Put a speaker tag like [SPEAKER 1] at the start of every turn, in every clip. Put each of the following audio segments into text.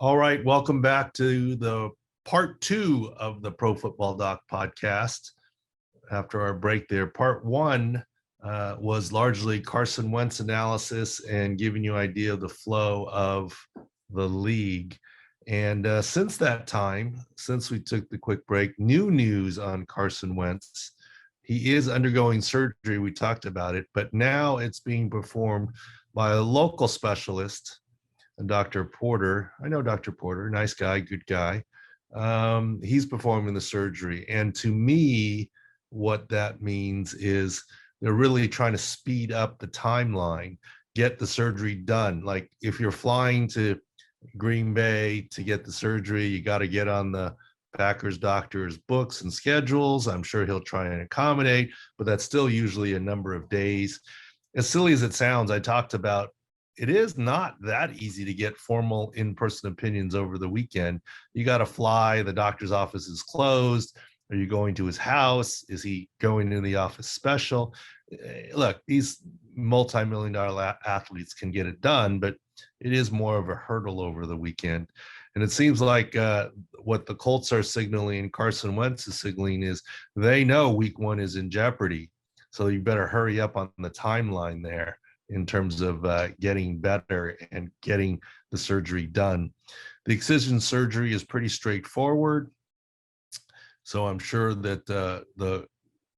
[SPEAKER 1] All right, welcome back to the part two of the Pro Football Doc podcast. After our break there, part one was largely Carson Wentz analysis and giving you an idea of the flow of the league. And since that time, since we took the quick break, new news on Carson Wentz. He is undergoing surgery. We talked about it, but now it's being performed by a local specialist, Dr. Porter. I know Dr. Porter, nice guy, good guy. He's performing the surgery. And to me, what that means is they're really trying to speed up the timeline, get the surgery done. Like if you're flying to Green Bay to get the surgery, you got to get on the Packers doctor's books and schedules. I'm sure he'll try and accommodate, but that's still usually a number of days. As silly as it sounds, I talked about it is not that easy to get formal in-person opinions over the weekend. You got to fly. The doctor's office is closed. Are you going to his house? Is he going in the office special? Look, these multi-million-dollar athletes can get it done, but it is more of a hurdle over the weekend. And it seems like what the Colts are signaling, Carson Wentz is signaling, is they know week one is in jeopardy. So you better hurry up on the timeline there in terms of getting better and getting the surgery done. The excision surgery is pretty straightforward. So I'm sure that the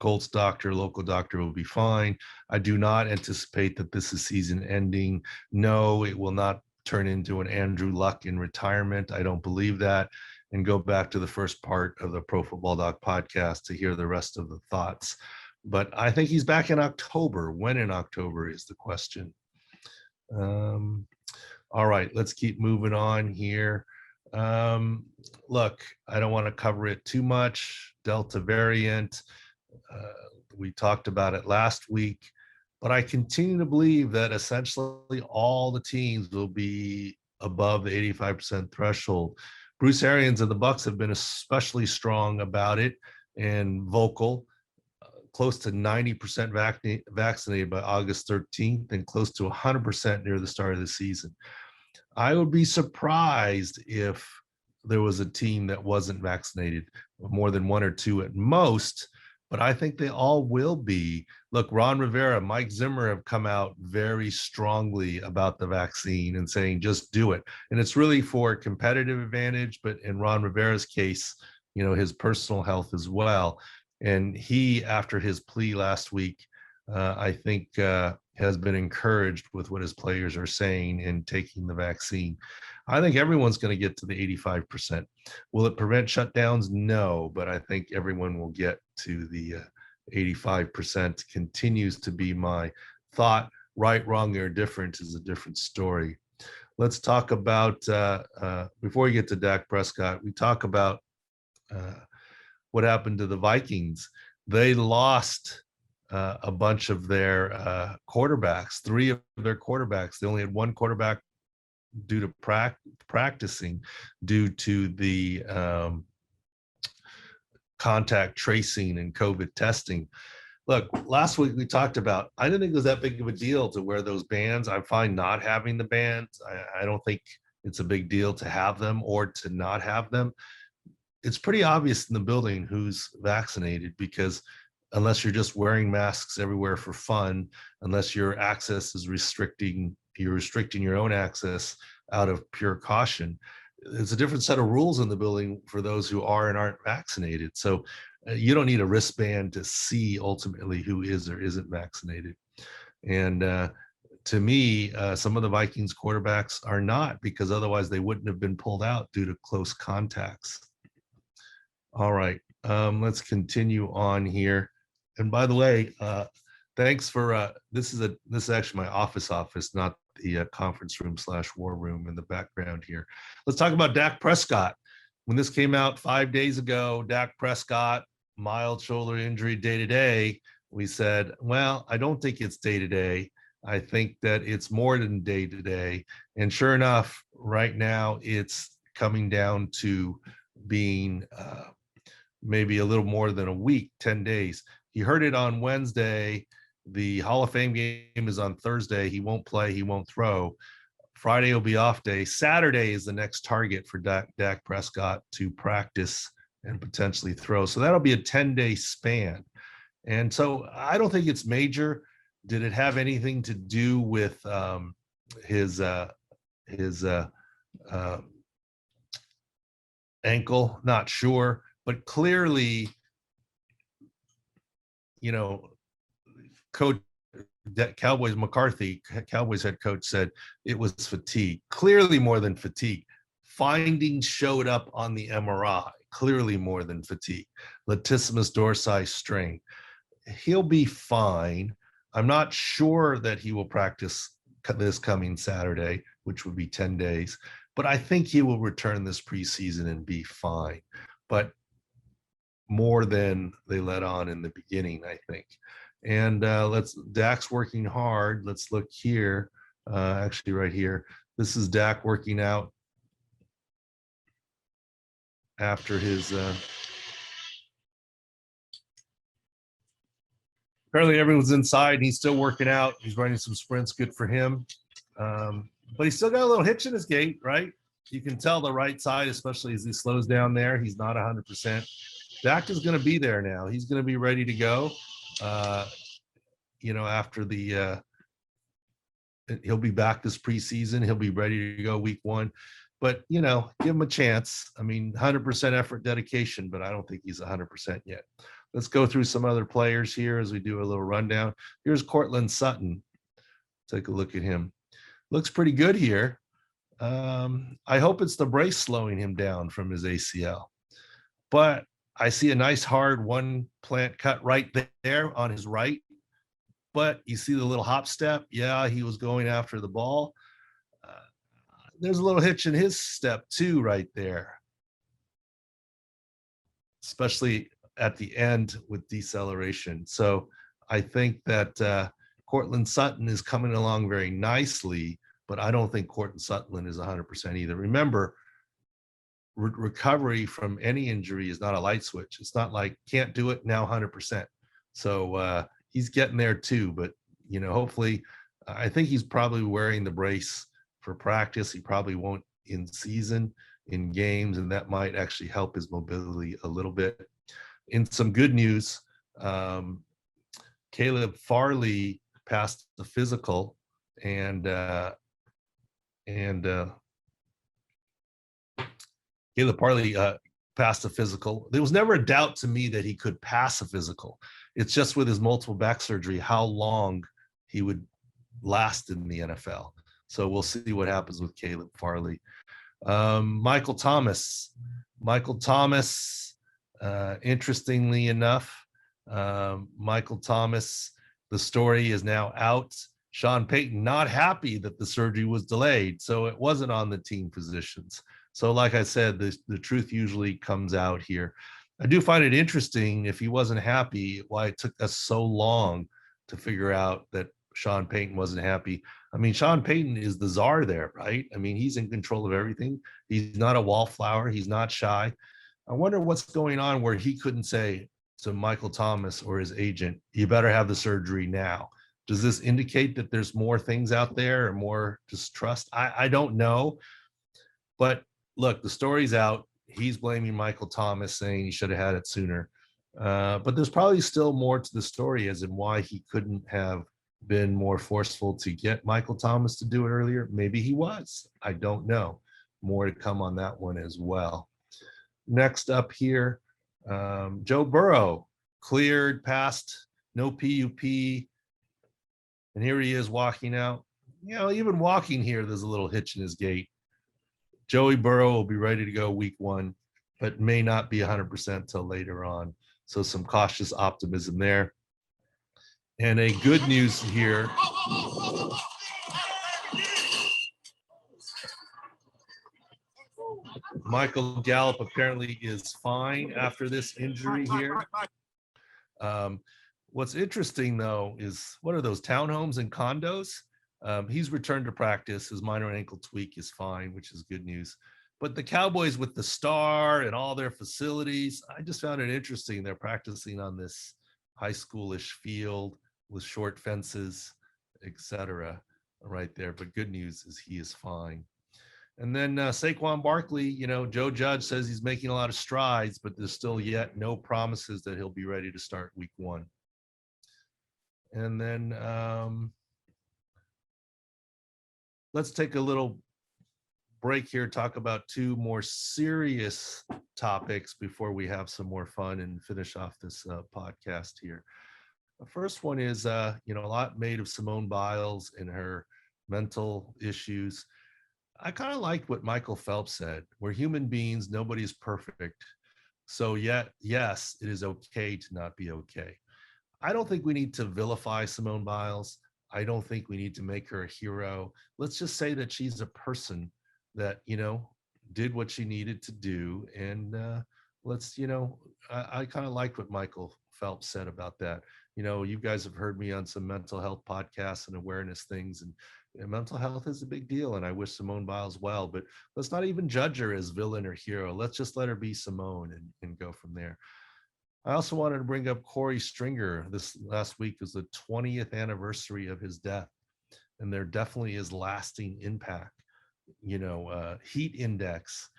[SPEAKER 1] Colts doctor, local doctor, will be fine. I do not anticipate that this is season ending. No, it will not turn into an Andrew Luck in retirement. I don't believe that. And go back to the first part of the Pro Football Doc podcast to hear the rest of the thoughts. But I think he's back in October. When in October is the question. All right, let's keep moving on here. Look, I don't want to cover it too much. Delta variant. We talked about it last week, but I continue to believe that essentially all the teams will be above the 85% threshold. Bruce Arians and the Bucs have been especially strong about it and vocal. Close to 90% vaccinated by August 13th and close to 100% near the start of the season. I would be surprised if there was a team that wasn't vaccinated, more than one or two at most, but I think they all will be. Look, Ron Rivera, Mike Zimmer have come out very strongly about the vaccine and saying, just do it. And it's really for competitive advantage, but in Ron Rivera's case, you know, his personal health as well. And he, after his plea last week, I think has been encouraged with what his players are saying in taking the vaccine. I think everyone's going to get to the 85%. Will it prevent shutdowns? No, but I think everyone will get to the 85%. Continues to be my thought. Right, wrong, or different is a different story. Let's talk about, before we get to Dak Prescott, we talk about what happened to the Vikings. They lost a bunch of their quarterbacks, three of their quarterbacks. They only had one quarterback due to practicing, due to the contact tracing and COVID testing. Look, last week we talked about, I didn't think it was that big of a deal to wear those bands. I find not having the bands, I don't think it's a big deal to have them or to not have them. It's pretty obvious in the building who's vaccinated, because unless you're just wearing masks everywhere for fun, unless your access is you're restricting your own access out of pure caution, it's a different set of rules in the building for those who are and aren't vaccinated. So you don't need a wristband to see ultimately who is or isn't vaccinated. And to me, some of the Vikings quarterbacks are not, because otherwise they wouldn't have been pulled out due to close contacts. All right, let's continue on here. And by the way, thanks for this is actually my office, not the conference room / war room in the background here. Let's talk about Dak Prescott. When this came out 5 days ago, Dak Prescott, mild shoulder injury, day to day, we said, well, I don't think it's day to day. I think that it's more than day to day. And sure enough, right now it's coming down to being maybe a little more than a week, 10 days. He heard it on Wednesday. The Hall of Fame game is on Thursday. He won't play. He won't throw. Friday will be off day. Saturday is the next target for Dak Prescott to practice and potentially throw. So that'll be a 10-day span. And so I don't think it's major. Did it have anything to do with his ankle? Not sure, but clearly, Coach Cowboys head coach said it was fatigue. Clearly more than fatigue. Findings showed up on the MRI. Clearly more than fatigue. Latissimus dorsi strain. He'll be fine. I'm not sure that he will practice this coming Saturday, which would be 10 days, but I think he will return this preseason and be fine. But more than they let on in the beginning, I think. And Dak's working hard. Let's look here, actually right here. This is Dak working out after his, apparently everyone's inside and he's still working out. He's running some sprints, good for him. But he's still got a little hitch in his gait, right? You can tell the right side, especially as he slows down there. He's not 100%. Dak is going to be there now. He's going to be ready to go. After he'll be back this preseason. He'll be ready to go week 1. But, give him a chance. I mean, 100% effort, dedication, but I don't think he's 100% yet. Let's go through some other players here as we do a little rundown. Here's Courtland Sutton. Take a look at him. Looks pretty good here. I hope it's the brace slowing him down from his ACL. But I see a nice hard one plant cut right there on his right. But you see the little hop step. Yeah, he was going after the ball. There's a little hitch in his step too right there, especially at the end with deceleration. So I think that Courtland Sutton is coming along very nicely, but I don't think Courtland Sutton is 100% either. Remember, recovery from any injury is not a light switch. It's not like can't do it now 100%. So he's getting there too, but hopefully, I think he's probably wearing the brace for practice. He probably won't in season, in games, and that might actually help his mobility a little bit. In some good news, Caleb Farley passed the physical, and Caleb Farley passed the physical. There was never a doubt to me that he could pass a physical. It's just with his multiple back surgery, how long he would last in the NFL. So we'll see what happens with Caleb Farley. Michael Thomas, interestingly enough, Michael Thomas, the story is now out. Sean Payton not happy that the surgery was delayed, so it wasn't on the team physicians. So like I said, the truth usually comes out here. I do find it interesting if he wasn't happy, why it took us so long to figure out that Sean Payton wasn't happy. I mean, Sean Payton is the czar there, right? I mean, he's in control of everything. He's not a wallflower. He's not shy. I wonder what's going on where he couldn't say to Michael Thomas or his agent, you better have the surgery now. Does this indicate that there's more things out there or more distrust? I don't know. But look, the story's out. He's blaming Michael Thomas, saying he should have had it sooner. But there's probably still more to the story as in why he couldn't have been more forceful to get Michael Thomas to do it earlier. Maybe he was. I don't know. More to come on that one as well. Next up here, Joe Burrow cleared, passed, no PUP. And here he is walking out. Even walking here, there's a little hitch in his gait. Joey Burrow will be ready to go week 1, but may not be 100% till later on. So some cautious optimism there. And a good news here. Michael Gallup apparently is fine after this injury here. What's interesting, though, is what are those townhomes and condos? He's returned to practice. His minor ankle tweak is fine, which is good news. But the Cowboys with the star and all their facilities, I just found it interesting. They're practicing on this high schoolish field with short fences, etc. right there. But good news is he is fine. And then Saquon Barkley, Joe Judge says he's making a lot of strides, but there's still yet no promises that he'll be ready to start week 1. And then let's take a little break here, talk about 2 more serious topics before we have some more fun and finish off this podcast here. The first one is, a lot made of Simone Biles and her mental issues. I kind of liked what Michael Phelps said. We're human beings. Nobody's perfect. So yes, it is okay to not be okay. I don't think we need to vilify Simone Biles. I don't think we need to make her a hero. Let's just say that she's a person that, did what she needed to do. And I kind of liked what Michael Phelps said about that. You guys have heard me on some mental health podcasts and awareness things, and mental health is a big deal. And I wish Simone Biles well, but let's not even judge her as villain or hero. Let's just let her be Simone and go from there. I also wanted to bring up Corey Stringer. This last week was the 20th anniversary of his death, and there definitely is lasting impact. Heat index,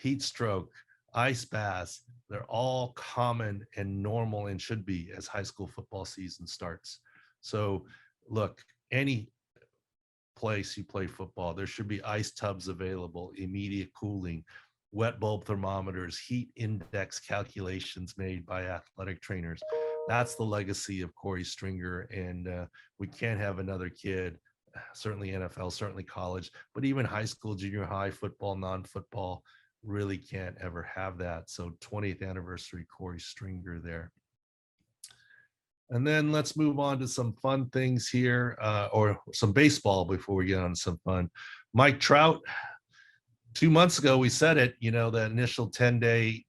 [SPEAKER 1] heat stroke, ice baths, they're all common and normal and should be as high school football season starts. So look, any place you play football, there should be ice tubs available, immediate cooling, wet bulb thermometers, heat index calculations made by athletic trainers. That's the legacy of Corey Stringer. And we can't have another kid, certainly NFL, certainly college, but even high school, junior high, football, non-football, really can't ever have that. So 20th anniversary, Corey Stringer there. And then let's move on to some fun things here, or some baseball before we get on to some fun. Mike Trout, 2 months ago, we said it, that initial 10-day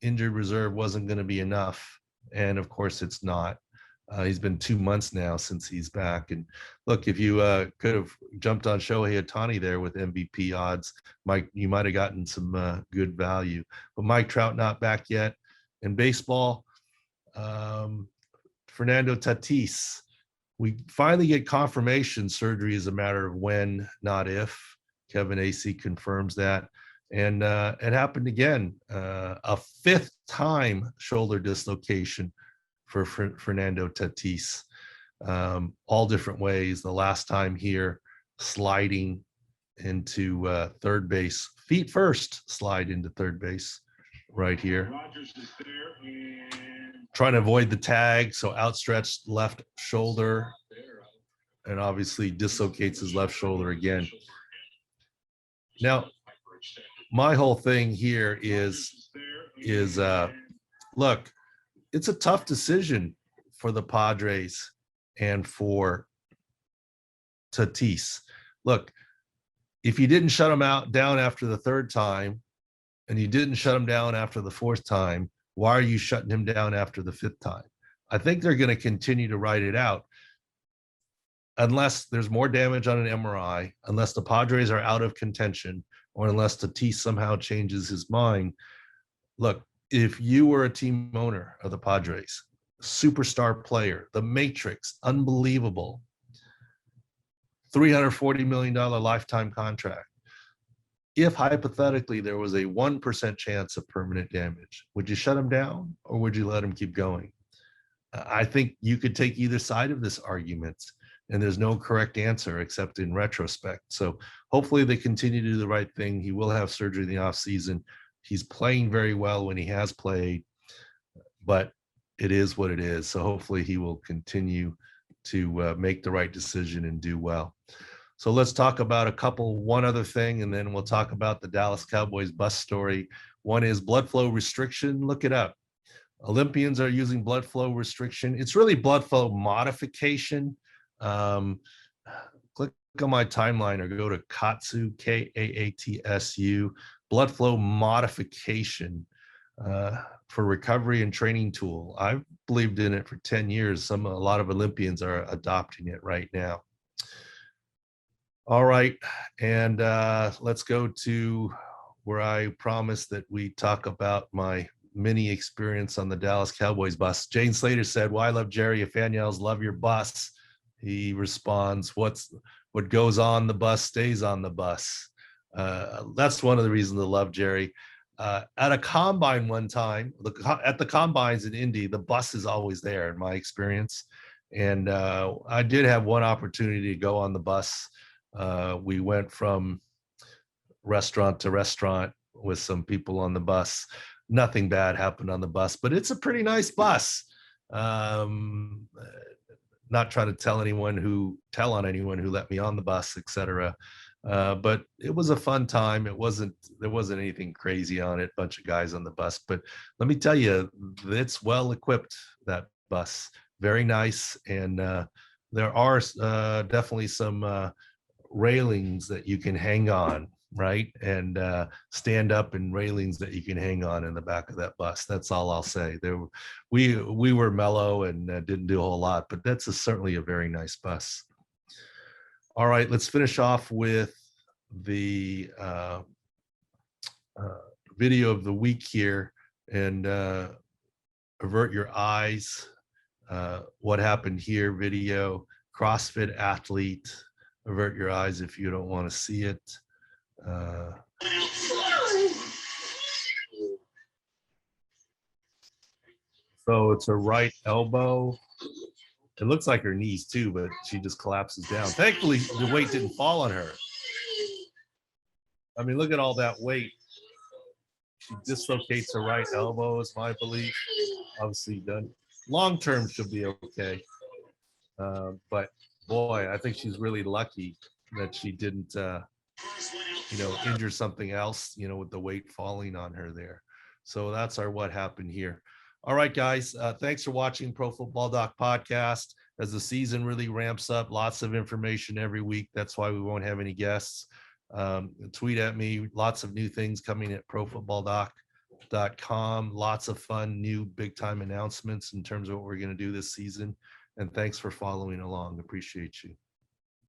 [SPEAKER 1] injured reserve wasn't going to be enough. And of course, it's not. He's been 2 months now since he's back. And look, if you could have jumped on Shohei Ohtani there with MVP odds, Mike, you might have gotten some good value. But Mike Trout not back yet. In baseball, Fernando Tatis, we finally get confirmation surgery is a matter of when, not if. Kevin AC confirms that. And it happened again, a 5th time shoulder dislocation for Fernando Tatis, all different ways. The last time here, sliding into third base, feet first, slide into third base right here. Trying to avoid the tag, so outstretched left shoulder, and obviously dislocates his left shoulder again. Now, my whole thing here is look, it's a tough decision for the Padres and for Tatis. Look, if you didn't shut him down after the 3rd time, and you didn't shut him down after the 4th time, why are you shutting him down after the 5th time? I think they're going to continue to ride it out unless there's more damage on an MRI, unless the Padres are out of contention, or unless Tatis somehow changes his mind. Look, if you were a team owner of the Padres, superstar player, the Matrix, unbelievable, $340 million lifetime contract. If hypothetically there was a 1% chance of permanent damage, would you shut him down or would you let him keep going? I think you could take either side of this argument, and there's no correct answer except in retrospect. So hopefully they continue to do the right thing. He will have surgery in the offseason. He's playing very well when he has played, but it is what it is. So hopefully he will continue to make the right decision and do well. So let's talk about one other thing, and then we'll talk about the Dallas Cowboys bus story. One is blood flow restriction. Look it up. Olympians are using blood flow restriction. It's really blood flow modification. Click on my timeline or go to KAATSU, KAATSU, blood flow modification for recovery and training tool. I've believed in it for 10 years. A lot of Olympians are adopting it right now. All right, and let's go to where I promised that we talk about my mini experience on the Dallas Cowboys bus. Jane Slater said, "Well, I love Jerry. If fan yells, love your bus." He responds, what goes on the bus stays on the bus. That's one of the reasons I love Jerry. At a combine one time, at the combines in Indy, the bus is always there in my experience. And I did have one opportunity to go on the bus. We went from restaurant to restaurant with some people on the bus. Nothing bad happened on the bus, but it's a pretty nice bus. Not trying to tell on anyone who let me on the bus, etc. But it was a fun time. There wasn't anything crazy on it. Bunch of guys on the bus, but let me tell you, it's well equipped. That bus, very nice, and there are definitely some railings that you can hang on, right, and stand up, and railings that you can hang on in the back of that bus. That's all I'll say. We were mellow and didn't do a whole lot, but that's certainly a very nice bus. All right, let's finish off with the video of the week here, and avert your eyes. What happened here video, CrossFit athlete. Avert your eyes if you don't want to see it. So it's a right elbow. It looks like her knees too, but she just collapses down. Thankfully, the weight didn't fall on her. I mean, look at all that weight. She dislocates her right elbow, is my belief. Obviously done. Long term, she'll be okay. But boy, I think she's really lucky that she didn't, injure something else, with the weight falling on her there. So that's our what happened here. All right, guys. Thanks for watching Pro Football Doc Podcast. As the season really ramps up, lots of information every week. That's why we won't have any guests. Tweet at me. Lots of new things coming at profootballdoc.com. Lots of fun, new big time announcements in terms of what we're going to do this season. And thanks for following along. Appreciate you.